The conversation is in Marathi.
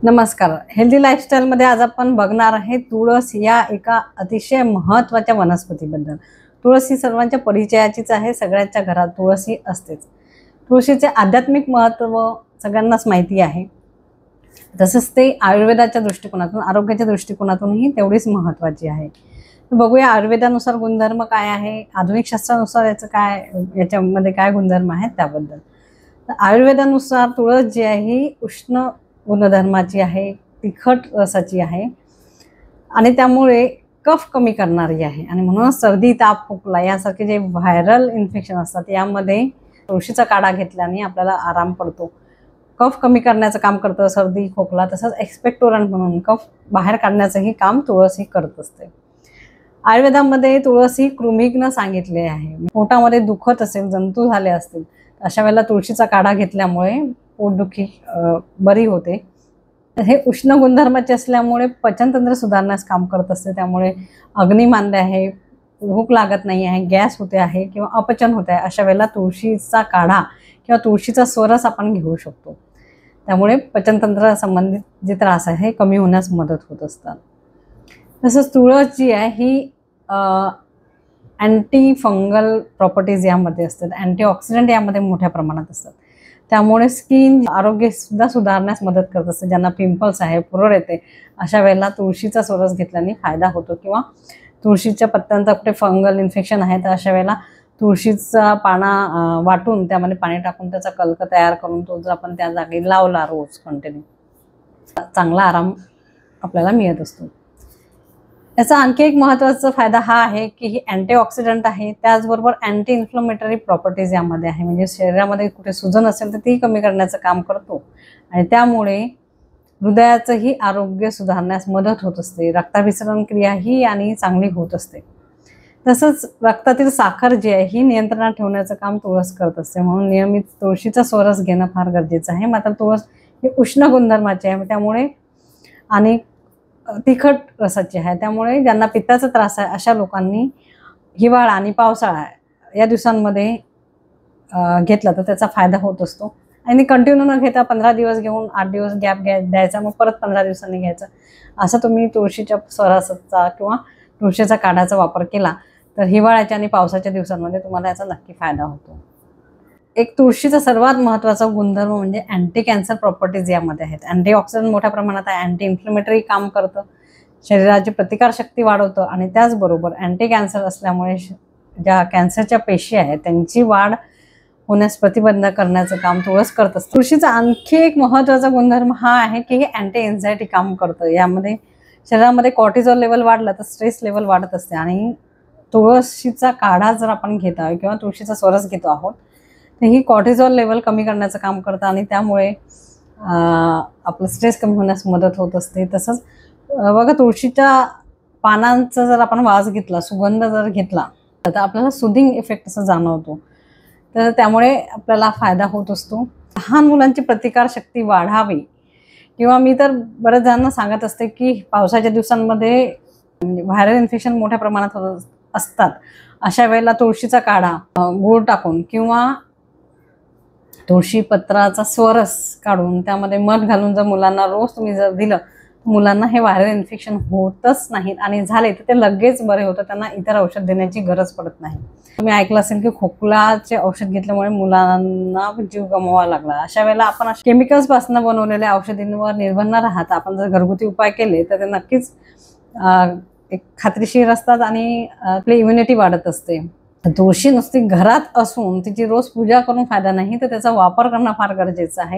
नमस्कार. हेल्दी लाईफस्टाईलमध्ये आज आपण बघणार आहे तुळस या एका अतिशय महत्त्वाच्या वनस्पतीबद्दल. तुळस ही सर्वांच्या परिचयाचीच आहे. सगळ्यांच्या घरात तुळस ही असतेच. तुळशीचे आध्यात्मिक महत्त्व सगळ्यांनाच माहिती आहे. तसंच ते आयुर्वेदाच्या दृष्टिकोनातून, आरोग्याच्या दृष्टिकोनातूनही तेवढीच महत्त्वाची आहे. बघूया आयुर्वेदानुसार गुणधर्म काय आहे, आधुनिक शास्त्रानुसार याच्यामध्ये काय गुणधर्म आहेत त्याबद्दल. तर आयुर्वेदानुसार तुळस जी आहे ही उष्ण गुणधर्माची आहे, तिखट रसाची आहे आणि त्यामुळे कफ कमी करणारी आहे आणि म्हणूनच सर्दी, ताप, खोकला यासारखे जे व्हायरल इन्फेक्शन असतात यामध्ये तुळशीचा काढा घेतल्याने आपल्याला आराम पडतो. कफ कमी करण्याचं काम करतं. सर्दी, खोकला तसंच एक्सपेक्टोरंट म्हणून कफ बाहेर काढण्याचंही काम तुळस ही करत असते. आयुर्वेदामध्ये तुळस ही कृमिघ्न सांगितले आहे. पोटामध्ये दुखत असेल, जंतू झाले असतील, अशा वेळेला तुळशीचा काढा घेतल्यामुळे पोटदुखी बरी होते. हे उष्ण गुणधर्माचे असल्यामुळे पचनतंत्र सुधारण्यास काम करत असते. त्यामुळे अग्निमांद्य आहे, भूक लागत नाही आहे, गॅस होते आहे किंवा अपचन होते आहे, अशा वेळेला तुळशीचा काढा किंवा तुळशीचा स्वरस आपण घेऊ शकतो. त्यामुळे पचनतंत्र संबंधित जे त्रास आहे हे कमी होण्यास मदत होत असतात. तसंच तुळस जी आहे ही अँटी फंगल प्रॉपर्टीज यामध्ये असतात, अँटीऑक्सिडंट यामध्ये मोठ्या प्रमाणात असतात. त्यामुळे स्किन आरोग्यसुद्धा सुधारण्यास मदत करत असते. ज्यांना पिंपल्स आहे, पुरळ येते, अशा वेळेला तुळशीचा स्वरस घेतल्याने फायदा होतो. किंवा तुळशीच्या पत्त्यांचा कुठे फंगल इन्फेक्शन आहे तर अशा वेळेला तुळशीचा पाना वाटून त्यामध्ये पाणी टाकून त्याचा कल्क तयार करून तो जर आपण त्या जागी लावला रोज कंटिन्यू, चांगला आराम आपल्याला मिळत असतो. याचा आणखी एक महत्त्वाचा फायदा हा आहे की ही अँटीऑक्सिडंट आहे, त्याचबरोबर अँटी इन्फ्लमेटरी प्रॉपर्टीज यामध्ये आहे. म्हणजे शरीरामध्ये कुठे सुजन असेल तर ती कमी करण्याचं काम करतो आणि त्यामुळे हृदयाचंही आरोग्य सुधारण्यास मदत होत असते. रक्ताभिसरण क्रिया ही आणि चांगली होत असते. तसंच रक्तातील साखर जी आहे ही नियंत्रणात ठेवण्याचं काम तुळस करत असते. म्हणून नियमित तुळशीचा स्वरस घेणं फार गरजेचं आहे. मात्र तुळस ही उष्ण गुणधर्माची आहे, त्यामुळे आणि तिखट रसाची आहे. त्यामुळे ज्यांना पित्ताचा त्रास आहे अशा लोकांनी हिवाळा आणि पावसाळा या दिवसांमध्ये घेतला तर त्याचा फायदा होत असतो. आणि कंटिन्यू न घेता 15 दिवस घेऊन 8 दिवस गॅप द्यायचा, मग परत 15 दिवसांनी घ्यायचं. असं तुम्ही तुळशीच्या स्वरसाचा किंवा तुळशीचा काढाचा वापर केला तर हिवाळ्याच्या आणि पावसाच्या दिवसांमध्ये तुम्हाला याचा नक्की फायदा होतो. एक तुळशीचा सर्वात महत्त्वाचा गुणधर्म म्हणजे अँटी कॅन्सर प्रॉपर्टीज यामध्ये आहेत. अँटीऑक्सिडंट मोठ्या प्रमाणात आहे, अँटी इन्फ्लमेटरी काम करतं, शरीराची प्रतिकारशक्ती वाढवतं आणि त्याचबरोबर अँटी कॅन्सर असल्यामुळे ज्या कॅन्सरच्या पेशी आहेत त्यांची वाढ होण्यास प्रतिबंध करण्याचं काम तुळस करत असतं. तुळशीचा आणखी एक महत्त्वाचा गुणधर्म हा आहे की हे अँटी एन्झायटी काम करतं. यामध्ये शरीरामध्ये कॉर्टिझॉल लेवल वाढलं तर स्ट्रेस लेवल वाढत असते आणि तुळशीचा काढा जर आपण घेत आहोत किंवा तुळशीचा स्वरस घेतो आहोत तर ही कॉर्टिझॉल लेवल कमी करण्याचं काम करतं आणि त्यामुळे आपलं स्ट्रेस कमी होण्यास मदत होत असते. तसंच बघा, तुळशीच्या पानांचा जर आपण वास घेतला, सुगंध जर घेतला तर आपल्याला सुदिंग इफेक्ट असं जाणवतो. तर त्यामुळे आपल्याला फायदा होत असतो. लहान मुलांची प्रतिकारशक्ती वाढावी किंवा मी तर बऱ्याच जणांना सांगत असते की पावसाच्या दिवसांमध्ये व्हायरल इन्फेक्शन मोठ्या प्रमाणात होत असतात. अशा वेळेला तुळशीचा काढा गूळ टाकून किंवा तुळशी पत्राचा स्वरस काढून त्यामध्ये मध घालून जर मुलांना रोज तुम्ही जर दिलं तर मुलांना हे व्हायरल इन्फेक्शन होतच नाहीत आणि झाले तर ते लगेच बरे होतं. त्यांना इतर औषध देण्याची गरज पडत नाही. तुम्ही ऐकलं असेल की खोकलाचे औषध घेतल्यामुळे मुलांना जीव गमवावा लागला. अशा वेळेला आपण केमिकल्सपासून बनवलेल्या औषधींवर निर्भर न राहता आपण जर घरगुती उपाय केले तर ते नक्कीच एक खात्रीशीर असतात आणि आपली इम्युनिटी वाढत असते. तुळशी नुसती घरात असून तिची रोज पूजा करून फायदा नाही, तर त्याचा वापर करणं फार गरजेचं आहे.